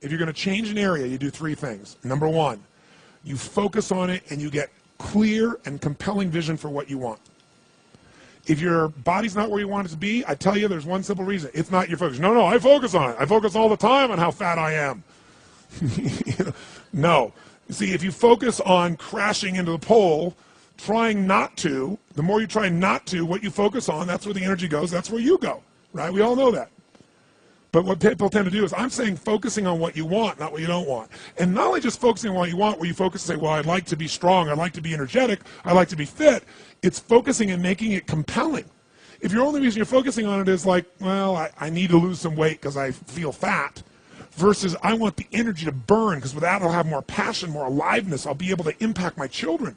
if you're going to change an area, you do three things. Number one, you focus on it and you get clear and compelling vision for what you want. If your body's not where you want it to be, I tell you there's one simple reason. It's not your focus. No, I focus on it. I focus all the time on how fat I am. No. You see, if you focus on crashing into the pole, trying not to, the more you try not to, what you focus on, that's where the energy goes, that's where you go, right? We all know that. But what people tend to do is, I'm saying focusing on what you want, not what you don't want. And not only just focusing on what you want, where you focus and say, well, I'd like to be strong, I'd like to be energetic, I'd like to be fit. It's focusing and making it compelling. If your only reason you're focusing on it is like, well, I need to lose some weight because I feel fat, versus I want the energy to burn because with that I'll have more passion, more aliveness, I'll be able to impact my children.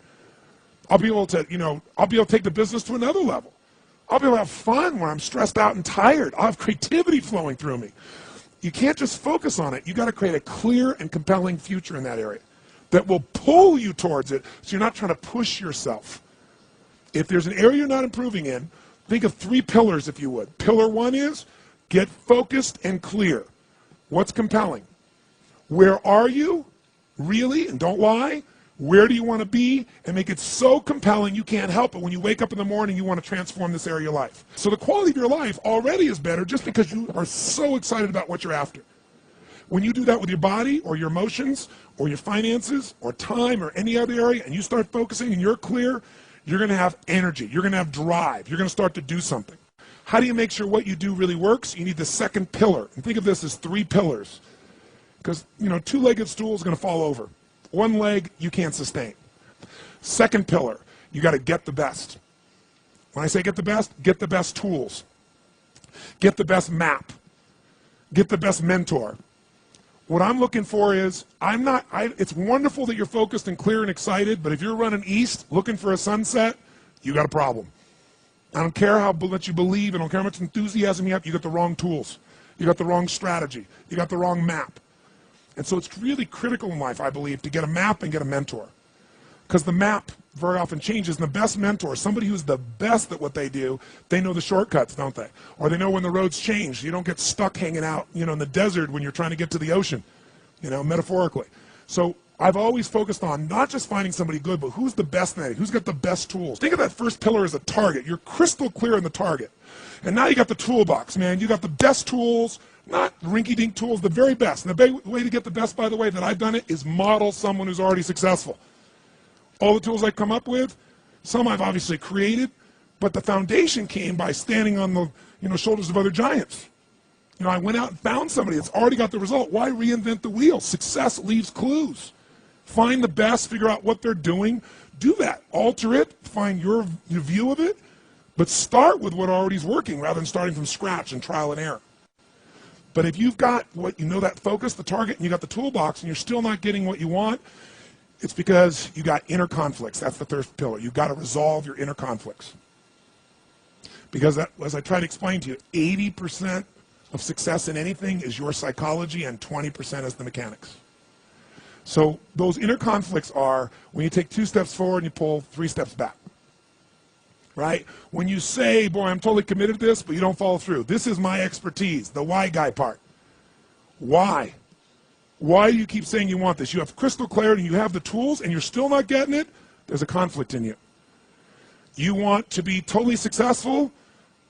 I'll be able to, I'll be able to take the business to another level. I'll be able to have fun when I'm stressed out and tired. I'll have creativity flowing through me. You can't just focus on it. You got to create a clear and compelling future in that area that will pull you towards it so you're not trying to push yourself. If there's an area you're not improving in, think of three pillars if you would. Pillar one is get focused and clear. What's compelling? Where are you? Really? And don't lie. Where do you want to be? And make it so compelling you can't help it. When you wake up in the morning, you want to transform this area of your life. So the quality of your life already is better just because you are so excited about what you're after. When you do that with your body or your emotions or your finances or time or any other area and you start focusing and you're clear, you're going to have energy. You're going to have drive. You're going to start to do something. How do you make sure what you do really works? You need the second pillar. And think of this as three pillars. Because, two-legged stool is going to fall over. One leg, you can't sustain. Second pillar, you got to get the best. When I say get the best tools. Get the best map. Get the best mentor. What I'm looking for is, it's wonderful that you're focused and clear and excited, but if you're running east looking for a sunset, you got a problem. I don't care how much you believe, I don't care how much enthusiasm you have, you got the wrong tools. You got the wrong strategy. You got the wrong map. And so it's really critical in life, I believe, to get a map and get a mentor. Because the map very often changes. And the best mentor, somebody who's the best at what they do, they know the shortcuts, don't they? Or they know when the roads change. You don't get stuck hanging out, in the desert when you're trying to get to the ocean, metaphorically. So I've always focused on not just finding somebody good, but who's the best at it, who's got the best tools. Think of that first pillar as a target. You're crystal clear on the target. And now you got the toolbox, man. You got the best tools, not rinky-dink tools, the very best. And the way to get the best, by the way, that I've done it is model someone who's already successful. All the tools I come up with, some I've obviously created, but the foundation came by standing on the shoulders of other giants. I went out and found somebody that's already got the result. Why reinvent the wheel? Success leaves clues. Find the best, figure out what they're doing, do that. Alter it, find your view of it, but start with what already is working rather than starting from scratch and trial and error. But if you've got that focus, the target, and you got the toolbox, and you're still not getting what you want, it's because you got inner conflicts. That's the third pillar. You've got to resolve your inner conflicts. Because as I try to explain to you, 80% of success in anything is your psychology and 20% is the mechanics. So those inner conflicts are when you take 2 steps forward and you pull 3 steps back. Right? When you say, boy, I'm totally committed to this, but you don't follow through. This is my expertise, the why guy part. Why? Why do you keep saying you want this? You have crystal clarity, you have the tools, and you're still not getting it? There's a conflict in you. You want to be totally successful,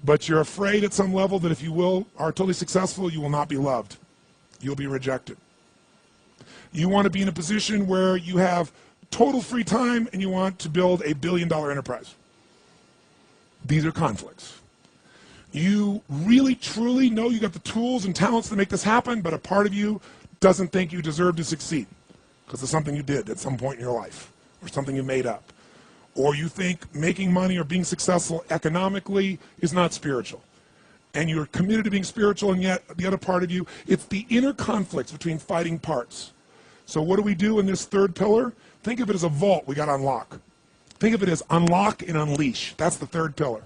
but you're afraid at some level that if you are totally successful, you will not be loved. You'll be rejected. You want to be in a position where you have total free time and you want to build a billion-dollar enterprise. These are conflicts. You really, truly know you got the tools and talents to make this happen, but a part of you doesn't think you deserve to succeed because of something you did at some point in your life or something you made up. Or you think making money or being successful economically is not spiritual. And you're committed to being spiritual, and yet the other part of you, it's the inner conflicts between fighting parts. So what do we do in this third pillar? Think of it as a vault we got to unlock. Think of it as unlock and unleash. That's the third pillar.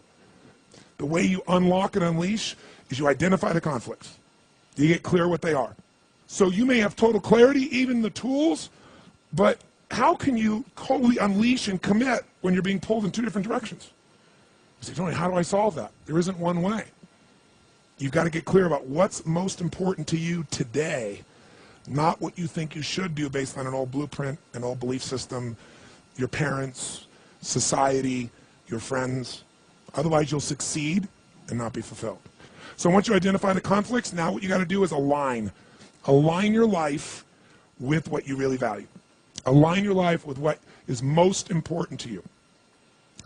The way you unlock and unleash is you identify the conflicts. You get clear what they are. So you may have total clarity, even the tools, but how can you totally unleash and commit when you're being pulled in 2 different directions? You say, Tony, how do I solve that? There isn't one way. You've got to get clear about what's most important to you today, not what you think you should do based on an old blueprint, an old belief system, your parents, society, your friends. Otherwise, you'll succeed and not be fulfilled. So once you identify the conflicts, now what you got to do is align. Align your life with what you really value. Align your life with what is most important to you.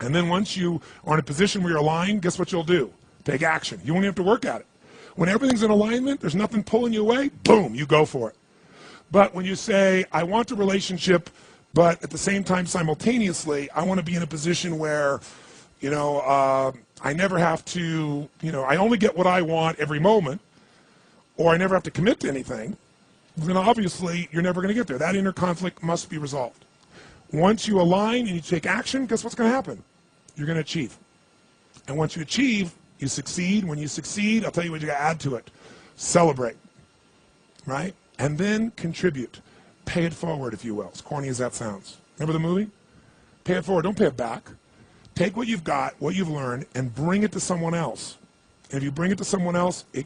And then once you are in a position where you're aligned, guess what you'll do? Take action. You won't even have to work at it. When everything's in alignment, there's nothing pulling you away, boom, you go for it. But when you say, I want a relationship, but at the same time, simultaneously, I want to be in a position where, I never have to, I only get what I want every moment, or I never have to commit to anything, then obviously you're never going to get there. That inner conflict must be resolved. Once you align and you take action, guess what's going to happen? You're going to achieve. And once you achieve, you succeed. When you succeed, I'll tell you what you got to add to it. Celebrate, right? And then contribute. Pay it forward, if you will, as corny as that sounds. Remember the movie? Pay it forward. Don't pay it back. Take what you've got, what you've learned, and bring it to someone else. And if you bring it to someone else, it